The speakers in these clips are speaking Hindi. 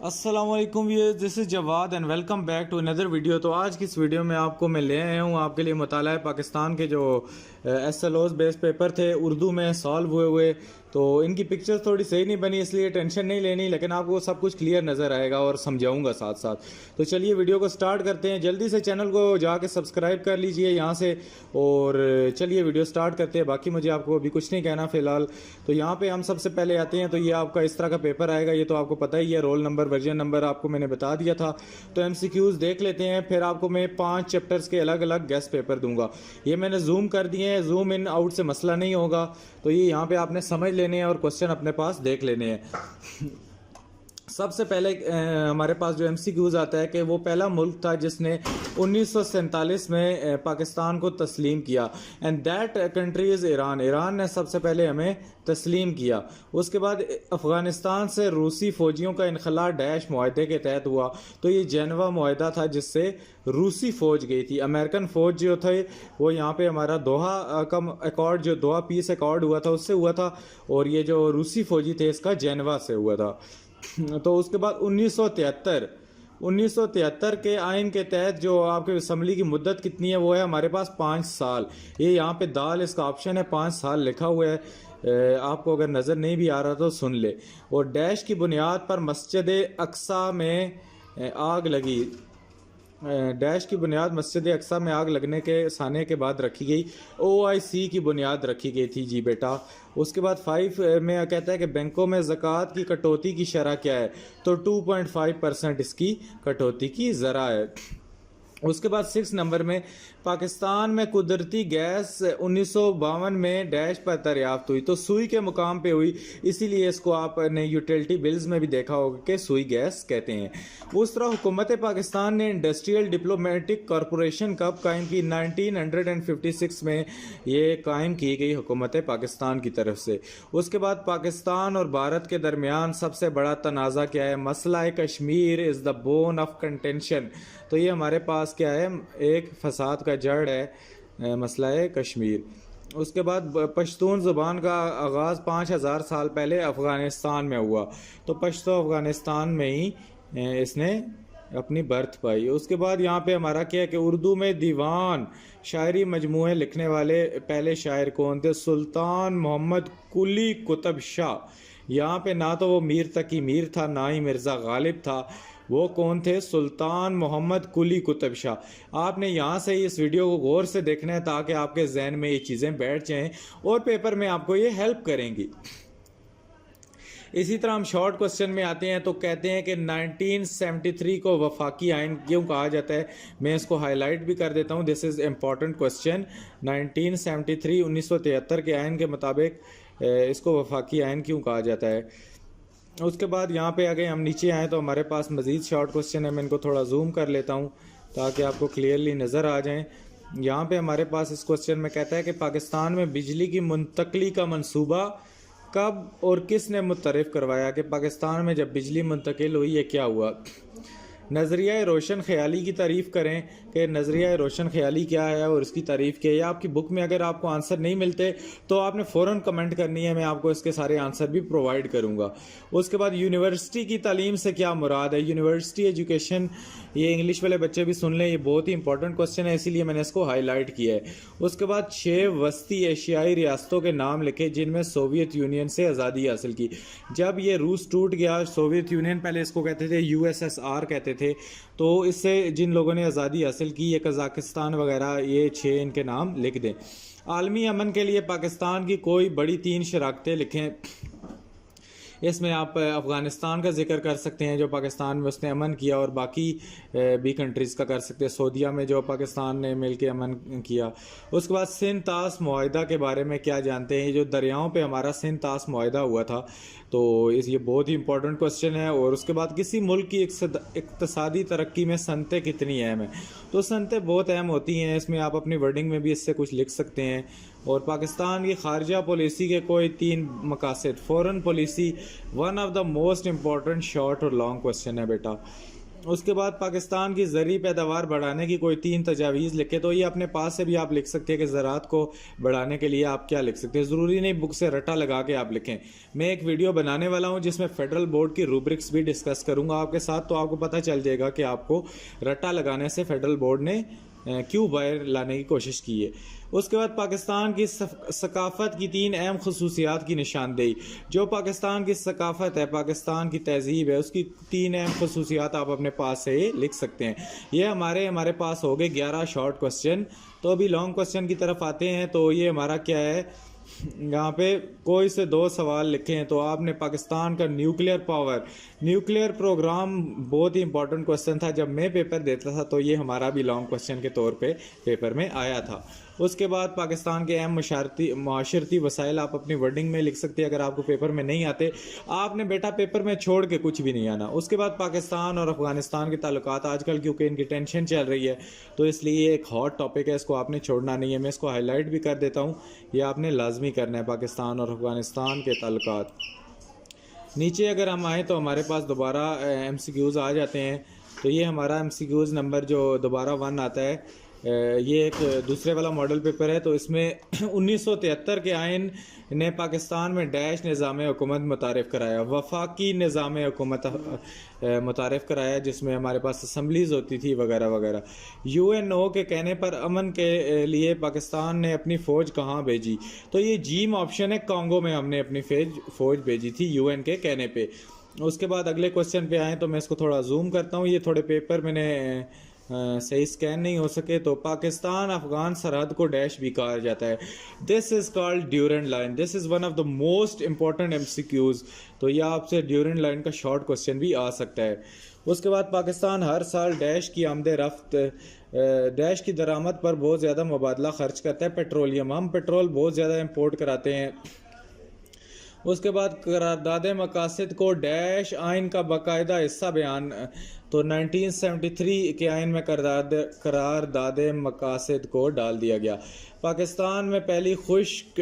अस्सलामुअलैकुम viewers, this is Jawad and welcome back to another video. तो आज की इस वीडियो में आपको मैं ले आया हूँ आपके लिए मुताला पाकिस्तान के जो SLOs बेस पेपर थे उर्दू में सॉल्व हुए। तो इनकी पिक्चर्स थोड़ी सही नहीं बनी, इसलिए टेंशन नहीं लेनी, लेकिन आपको सब कुछ क्लियर नज़र आएगा और समझाऊंगा साथ साथ। तो चलिए वीडियो को स्टार्ट करते हैं। जल्दी से चैनल को जाके सब्सक्राइब कर लीजिए यहाँ से, और चलिए वीडियो स्टार्ट करते हैं। बाकी मुझे आपको अभी कुछ नहीं कहना फ़िलहाल। तो यहाँ पे हम सबसे पहले आते हैं। तो ये आपका इस तरह का पेपर आएगा, ये तो आपको पता ही है। रोल नंबर, वर्जन नंबर आपको मैंने बता दिया था। तो MCQs देख लेते हैं, फिर आपको मैं 5 चैप्टर्स के अलग अलग गेस्ट पेपर दूंगा। ये मैंने जूम कर दिए हैं, जूम इन आउट से मसला नहीं होगा। तो ये यहाँ पे आपने समझ लेने हैं और क्वेश्चन अपने पास देख लेने हैं। सबसे पहले हमारे पास जो MCQs आता है कि वो पहला मुल्क था जिसने 1947 में पाकिस्तान को तस्लीम किया, and that country is Iran. Iran ने सबसे पहले हमें तस्लीम किया। उसके बाद अफ़गानिस्तान से रूसी फ़ौजियों का इनखला डैश मुआहदे के तहत हुआ। तो ये जेनेवा मुआहदा था जिससे रूसी फ़ौज गई थी। अमेरिकन फ़ौज जो थे वो यहाँ पे हमारा दोहा का अकॉर्ड, जो दोहा पीस अकॉर्ड हुआ था उससे हुआ था, और ये जो रूसी फ़ौजी थे इसका जेनेवा से हुआ था। तो उसके बाद 1973 के आइन के तहत जो आपके असम्बली की मुद्दत कितनी है, वो है हमारे पास 5 साल। ये यहाँ पे दाल इसका ऑप्शन है, 5 साल लिखा हुआ है। आपको अगर नज़र नहीं भी आ रहा तो सुन ले। और डैश की बुनियाद पर मस्जिद अक्सा में आग लगी। डैश की बुनियाद मस्जिद अक्सा में आग लगने के साने के बाद रखी गई। OIC की बुनियाद रखी गई थी जी बेटा। उसके बाद 5 में कहता है कि बैंकों में ज़कात की कटौती की शरह क्या है, तो 2.5% इसकी कटौती की ज़रा है। उसके बाद 6 नंबर में पाकिस्तान में कुदरती गैस 1952 में डैश पर दरियाफ्त हुई। तो सुई के मुकाम पे हुई, इसीलिए इसको आपने यूटिलिटी बिल्स में भी देखा होगा कि सुई गैस कहते हैं। उस तरह हुकूमत पाकिस्तान ने इंडस्ट्रियल डिप्लोमेटिक कॉरपोरेशन कब कायम की? 1956 में ये कायम की गई हुकूमत पाकिस्तान की तरफ से। उसके बाद पाकिस्तान और भारत के दरमियान सबसे बड़ा तनाज़ा क्या है? मसला Kashmir is the bone of contention. तो ये हमारे पास क्या है? एक फसाद का जड़ है, मसला है कश्मीर। उसके बाद पश्तून ज़ुबान का आगाज़ 5000 साल पहले अफ़गानिस्तान में हुआ। तो पश्तो अफ़गानिस्तान में ही इसने अपनी बर्थ पाई। उसके बाद यहाँ पे हमारा क्या है कि उर्दू में दीवान शायरी मजमूए लिखने वाले पहले शायर कौन थे? सुल्तान मोहम्मद कुली कुतुब शाह। यहाँ पे ना तो वो मीर तकी मीर था, ना ही मिर्ज़ा गालिब था। वो कौन थे? सुल्तान मोहम्मद कुली कुतुब शाह। आपने यहाँ से ही इस वीडियो को गौर से देखना है ताकि आपके जहन में ये चीज़ें बैठ जाएं और पेपर में आपको ये हेल्प करेंगी। इसी तरह हम शॉर्ट क्वेश्चन में आते हैं। तो कहते हैं कि 1973 को वफाकी आइन क्यों कहा जाता है? मैं इसको हाईलाइट भी कर देता हूँ, दिस इज़ इम्पॉर्टेंट क्वेश्चन। 1973 के आइन के मुताबिक इसको वफाकी आइन क्यों कहा जाता है? उसके बाद यहाँ पे अगर हम नीचे आएँ तो हमारे पास मज़ीद शॉर्ट क्वेश्चन है। मैं इनको थोड़ा जूम कर लेता हूँ ताकि आपको क्लियरली नज़र आ जाएँ। यहाँ पे हमारे पास इस क्वेश्चन में कहता है कि पाकिस्तान में बिजली की मुंतकली का मंसूबा कब और किसने मुतरफ़ करवाया? कि पाकिस्तान में जब बिजली मुंतकिल हुई ये क्या हुआ? नज़रिया रोशन ख्याली की तारीफ़ करें कि नज़रिया रोशन ख्याली क्या है और इसकी तारीफ़ क्या है। या आपकी बुक में अगर आपको आंसर नहीं मिलते तो आपने फ़ौरन कमेंट करनी है, मैं आपको इसके सारे आंसर भी प्रोवाइड करूँगा। उसके बाद यूनिवर्सिटी की तालीम से क्या मुराद है? यूनिवर्सिटी एजुकेशन, ये इंग्लिश वाले बच्चे भी सुन लें, ये बहुत ही इंपॉर्टेंट क्वेश्चन है, इसीलिए मैंने इसको हाईलाइट किया है। उसके बाद 6 वस्ती एशियाई रियासतों के नाम लिखे जिनमें सोवियत यूनियन से आज़ादी हासिल की। जब ये रूस टूट गया, सोवियत यूनियन पहले इसको कहते थे USSR कहते थे, तो इससे जिन लोगों ने आज़ादी हासिल की, ये कज़ाकिस्तान वगैरह, ये 6 इनके नाम लिख दें। आलमी अमन के लिए पाकिस्तान की कोई बड़ी 3 शराकतें लिखें। इसमें आप अफ़गानिस्तान का जिक्र कर सकते हैं जो पाकिस्तान में उसने अमन किया, और बाकी भी कंट्रीज़ का कर सकते हैं। सऊदीया में जो पाकिस्तान ने मिल के अमन किया। उसके बाद सिंध तास मुआहदा के बारे में क्या जानते हैं? जो दरियाओं पे हमारा सिंध तास मुआहदा हुआ था, तो ये बहुत ही इंपॉर्टेंट क्वेश्चन है। और उसके बाद किसी मुल्क की इक़्तिसादी तरक्की में सनतें कितनी अहम हैं? तो सनतें बहुत अहम होती हैं, इसमें आप अपनी वर्डिंग में भी इससे कुछ लिख सकते हैं। और पाकिस्तान की खारजा पॉलिसी के कोई 3 मकासद। Foreign policy one of the most important short और लॉन्ग क्वेश्चन है बेटा। उसके बाद पाकिस्तान की ज़रूरी पैदावार बढ़ाने की कोई 3 तजावीज़ लिखे। तो ये अपने पास से भी आप लिख सकते हैं कि ज़राअत को बढ़ाने के लिए आप क्या लिख सकते हैं, ज़रूरी नहीं बुक से रटा लगा के आप लिखें। मैं एक वीडियो बनाने वाला हूँ जिसमें फेडरल बोर्ड की रूब्रिक्स भी डिस्कस करूँगा आपके साथ, तो आपको पता चल जाएगा कि आपको रटा लगाने से फेडरल बोर्ड ने क्यों बाहर लाने की कोशिश की है। उसके बाद पाकिस्तान की सकाफ़त की 3 अहम खसूसियात की निशानदेही। जो पाकिस्तान की सकाफ़त है, पाकिस्तान की तहजीब है, उसकी 3 अहम खसूसियात आप अपने पास से लिख सकते हैं। ये हमारे पास हो गए 11 शॉर्ट क्वेश्चन। तो अभी लॉन्ग क्वेश्चन की तरफ आते हैं। तो ये हमारा क्या है, यहाँ पे कोई से 2 सवाल लिखे हैं। तो आपने पाकिस्तान का न्यूक्लियर पावर, न्यूक्लियर प्रोग्राम बहुत ही इंपॉर्टेंट क्वेश्चन था। जब मैं पेपर देता था तो ये हमारा भी लॉन्ग क्वेश्चन के तौर पे पेपर में आया था। उसके बाद पाकिस्तान के अहम माशरती वसाइल आप अपनी वर्डिंग में लिख सकते हैं अगर आपको पेपर में नहीं आते। आपने बेटा पेपर में छोड़ के कुछ भी नहीं आना। उसके बाद पाकिस्तान और अफगानिस्तान के ताल्लुकात आजकल क्योंकि इनकी टेंशन चल रही है तो इसलिए एक हॉट टॉपिक है, इसको आपने छोड़ना नहीं है। मैं इसको हाईलाइट भी कर देता हूँ, ये आपने लाजमी करना है, पाकिस्तान और अफगानिस्तान के ताल्लुकात। नीचे अगर हम आएँ तो हमारे पास दोबारा MCQs आ जाते हैं। तो ये हमारा MCQs नंबर जो दोबारा 1 आता है, ये एक दूसरे वाला मॉडल पेपर है। तो इसमें 1973 के आइन ने पाकिस्तान में डैश निज़ाम हुकूमत मुतारिफ़ कराया, वफाकी निज़ाम हुकूमत मुतारिफ़ कराया, जिसमें हमारे पास असम्बलीज़ होती थी वगैरह वगैरह। UNO के कहने पर अमन के लिए पाकिस्तान ने अपनी फ़ौज कहाँ भेजी। तो ये जीम ऑप्शन है, कांगो में हमने अपनी फ़ौज भेजी थी UN के कहने पे। उसके बाद अगले क्वेश्चन पे आएँ तो मैं इसको थोड़ा जूम करता हूँ, ये थोड़े पेपर मैंने सही स्कैन नहीं हो सके। तो पाकिस्तान अफगान सरहद को डैश भी कहा जाता है। This is called Durand line. This is one of the most important MCQs। तो यह आपसे ड्यूरेंट लाइन का शॉर्ट क्वेश्चन भी आ सकता है। उसके बाद पाकिस्तान हर साल डैश की आमद रफ्त, डैश की दरामद पर बहुत ज़्यादा मुबादला खर्च करता है। पेट्रोलियम, हम पेट्रोल बहुत ज़्यादा इम्पोर्ट कराते हैं। उसके बाद करारदाद मकासद को डैश आइन का बाकायदा हिस्सा बयान। तो 1973 के आइन में करारदाद मकासद को डाल दिया गया। पाकिस्तान में पहली खुश्क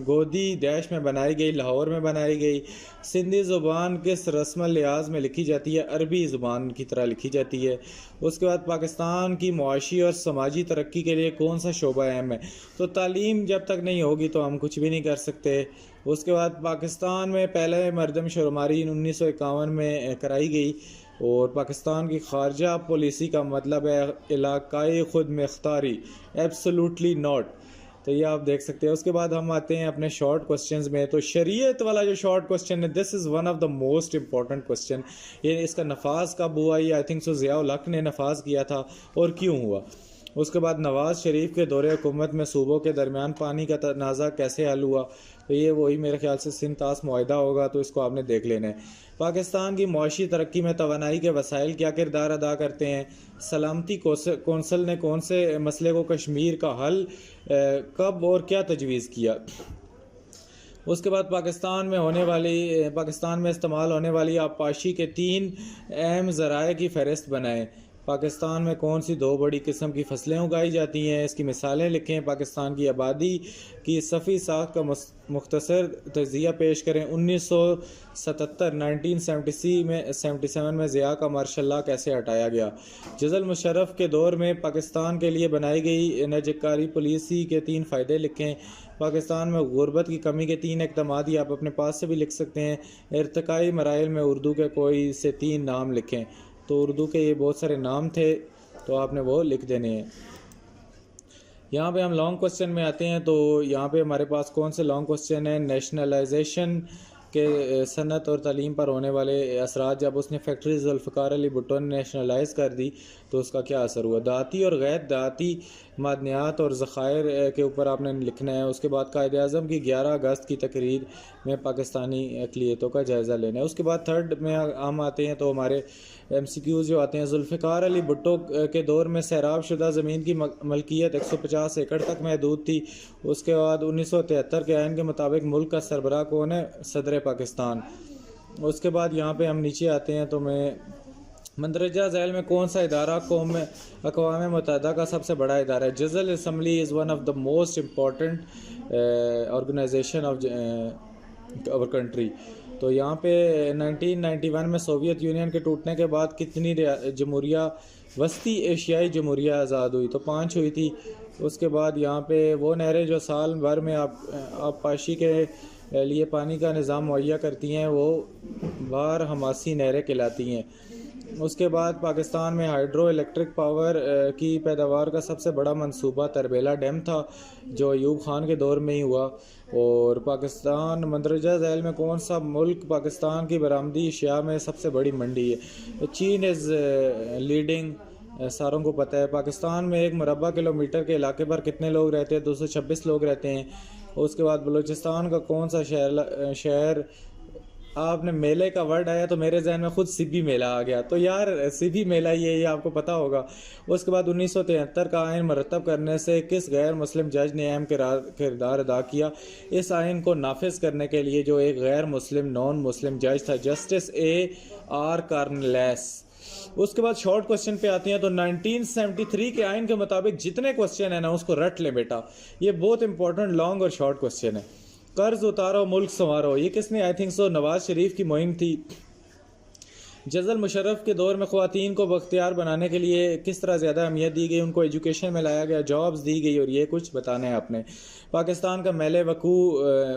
गोदी डैश में बनाई गई, लाहौर में बनाई गई। सिंधी ज़ुबान किस रस्म लिहाज में लिखी जाती है, अरबी ज़ुबान की तरह लिखी जाती है। उसके बाद पाकिस्तान की मुआशी और समाजी तरक्की के लिए कौन सा शोबा अहम है। तो तालीम जब तक नहीं होगी तो हम कुछ भी नहीं कर सकते। उसके बाद पाकिस्तान में पहले मरदमशुमारी 1951 में कराई गई। और पाकिस्तान की खारजा पॉलिसी का मतलब है इलाकाई खुद मुख्तारी, एब्सोल्युटली नॉट। तो ये आप देख सकते हैं। उसके बाद हम आते हैं अपने शॉर्ट क्वेश्चंस में। तो शरीयत वाला जो शॉर्ट क्वेश्चन है, this is one of the most important question. ये इसका नफाज कब हुआ, ये आई थिंक सो ज़िया-उल हक ने नफाज किया था और क्यों हुआ। उसके बाद नवाज़ शरीफ के दौरे हुकूमत में सूबों के दरमियान पानी का तनाज़ा कैसे हल हुआ। तो ये वही मेरे ख्याल से सिंध तास मुआहिदा होगा, तो इसको आपने देख लेना है। पाकिस्तान की मुआशी तरक्की में तवानाई के वसाइल क्या किरदार अदा करते हैं। सलामती कौंसल ने कौन से मसले को कश्मीर का हल कब और क्या तजवीज़ किया। उसके बाद पाकिस्तान में इस्तेमाल होने वाली आबपाशी के 3 अहम ज़राए की फ़हरिस्त बनाएं। पाकिस्तान में कौन सी 2 बड़ी किस्म की फसलें उगाई जाती हैं, इसकी मिसालें लिखें। पाकिस्तान की आबादी की सफ़ी साख का मुख्तसर तजिया पेश करें। 1977 में ज़िया का मार्शल लॉ कैसे हटाया गया। जज़ल मुशर्रफ के दौर में पाकिस्तान के लिए बनाई गई नजकारी पॉलिसी के 3 फ़ायदे लिखें। पाकिस्तान में गुर्बत की कमी के 3 इक़दामात आप अपने पास से भी लिख सकते हैं। इर्तिकाई मराइल में उर्दू के कोई से 3 नाम लिखें। तो उर्दू के ये बहुत सारे नाम थे, तो आपने वो लिख देने हैं। यहाँ पे हम लॉन्ग क्वेश्चन में आते हैं। तो यहाँ पे हमारे पास कौन से लॉन्ग क्वेश्चन है। नेशनलाइजेशन के सनत और तालीम पर होने वाले असरात, जब उसने फैक्ट्री जुल्फ़िकार अली भुट्टो ने नेशनलाइज कर दी तो उसका क्या असर हुआ। दाती और गैर दाती मादनियात और ज़खायर के ऊपर आपने लिखना है। उसके बाद कायदे आज़म की 11 अगस्त की तकरीर में पाकिस्तानी अक़लियतों का जायज़ा लेना है। उसके बाद थर्ड में हम आते हैं। तो हमारे MCQs जो आते हैं, जुल्फ़िकार अली भुट्टो के दौर में सैराब शुदा ज़मीन की मलकियत 150 एकड़ तक महदूद थी। उसके बाद 1973 के आइन के मुताबिक मुल्क का सरबराह कौन है, सदर पाकिस्तान। उसके बाद यहाँ पे हम नीचे आते हैं। तो मैं मंदरजा झैल में कौन सा इदारा अक़वाम मुत्तहिदा का सबसे बड़ा इदारा है। General assembly is one of the most important organization of our country. तो यहाँ पे 1991 में सोवियत यूनियन के टूटने के बाद कितनी जमहूरिया वस्ती एशियाई जमहूरिया आज़ाद हुई? तो 5 हुई थी। उसके बाद यहाँ पे वो नहरें जो साल भर में आबपाशी के लिए पानी का निज़ाम मुहैया करती हैं वो बार हमासी नहरें कहलाती हैं। उसके बाद पाकिस्तान में हाइड्रो इलेक्ट्रिक पावर की पैदावार का सबसे बड़ा मंसूबा तरबेला डैम था जो अयूब खान के दौर में ही हुआ। और पाकिस्तान मंदरजा झैल में कौन सा मुल्क पाकिस्तान की बरामदी अशिया में सबसे बड़ी मंडी है? तो चीन इज़ लीडिंग, सारों को पता है। पाकिस्तान में 1 मुरबा किलोमीटर के इलाके पर कितने लोग रहते हैं? 226 लोग रहते हैं। उसके बाद बलूचिस्तान का कौन सा शहर आपने मेले का वर्ड आया तो मेरे जहन में खुद सिबी मेला आ गया। तो यार सिबी मेला ये आपको पता होगा। उसके बाद 1973 का आइन मरतब करने से किस गैर मुस्लिम जज ने अहम किरदार अदा किया? इस आइन को नाफिज करने के लिए जो एक गैर मुस्लिम नॉन मुस्लिम जज था, जस्टिस A.R. कार्नलेस। उसके बाद शॉर्ट क्वेश्चन पे आते हैं। तो 1973 के आइन के मुताबिक जितने क्वेश्चन है ना उसको रट ले बेटा, ये बहुत इंपॉर्टेंट लॉन्ग और शॉर्ट क्वेश्चन है। कर्ज उतारो मुल्क संवारो, ये किसने? I think so Nawaz Sharif की मुहिम थी। जज़ल मुशर्रफ के दौर में ख़वातीन को बख्तियार बनाने के लिए किस तरह ज़्यादा अहमियत दी गई? उनको एजुकेशन में लाया गया, जॉब्स दी गई, और ये कुछ बताना है आपने। पाकिस्तान का मेले वकू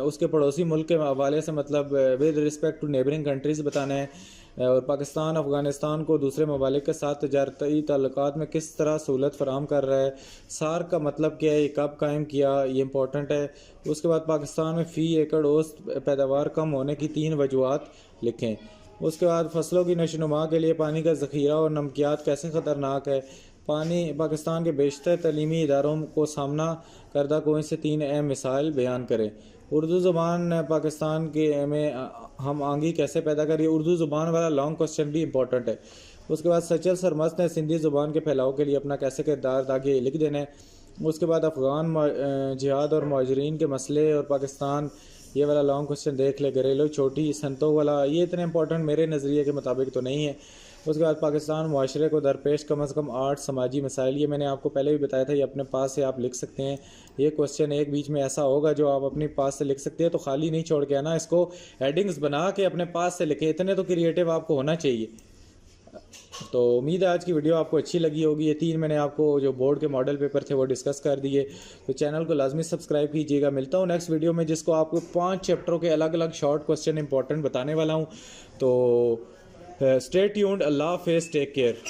उसके पड़ोसी मुल्क के हवाले से मतलब with respect to neighbouring countries बताना है। और पाकिस्तान अफ़गानिस्तान को दूसरे ममालिक के साथ तजारती ताल्लुकात में किस तरह सहूलत फराहम कर रहा है? सार्क का मतलब क्या है? ये कब कायम किया? ये इंपॉर्टेंट है। उसके बाद पाकिस्तान में फ़ी एकड़ औसत पैदावार कम होने की 3 वजूहात लिखें। उसके बाद फसलों की नशोनुमा के लिए पानी का ज़ख़ीरा और नमकियात कैसे ख़तरनाक है? पाकिस्तान के बेशतर तलीमी इदारों को सामना करदा कौन से 3 अहम मिसाइल बयान करें? उर्दू ज़ुबान पाकिस्तान के में हम आंगी कैसे पैदा करिए? उर्दू ज़ुबान वाला लॉन्ग क्वेश्चन भी इंपॉर्टेंट है। उसके बाद सचल सरमस्त ने सिंधी ज़ुबान के फैलाव के लिए अपना कैसे किरदार अदा किया? लिख देना है। उसके बाद अफ़गान जिहाद और मुहाजिरीन के मसले और पाकिस्तान, ये वाला लॉन्ग क्वेश्चन देख ले। घरेलू छोटी सनतों वाला, ये इतने इंपॉर्टेंट मेरे नज़रिए के मुताबिक तो नहीं है। उसके बाद पाकिस्तान मुआशरे को दरपेश कम अज़ कम 8 समाजी मसाइल, ये मैंने आपको पहले भी बताया था, ये अपने पास से आप लिख सकते हैं। ये क्वेश्चन एक बीच में ऐसा होगा जो आप अपने पास से लिख सकते हैं, तो खाली नहीं छोड़ के आना, इसको हेडिंग्स बना के अपने पास से लिखें। इतने तो क्रिएटिव आपको होना चाहिए। तो उम्मीद है आज की वीडियो आपको अच्छी लगी होगी। ये 3 मैंने आपको जो बोर्ड के मॉडल पेपर थे वो डिस्कस कर दिए। तो चैनल को लाजमी सब्सक्राइब कीजिएगा। मिलता हूँ नेक्स्ट वीडियो में जिसको आपको 5 चैप्टरों के अलग अलग शॉर्ट क्वेश्चन इंपॉर्टेंट बताने वाला हूँ। तो स्टे ट्यून्ड। अल्लाह हाफ़िज़, टेक केयर।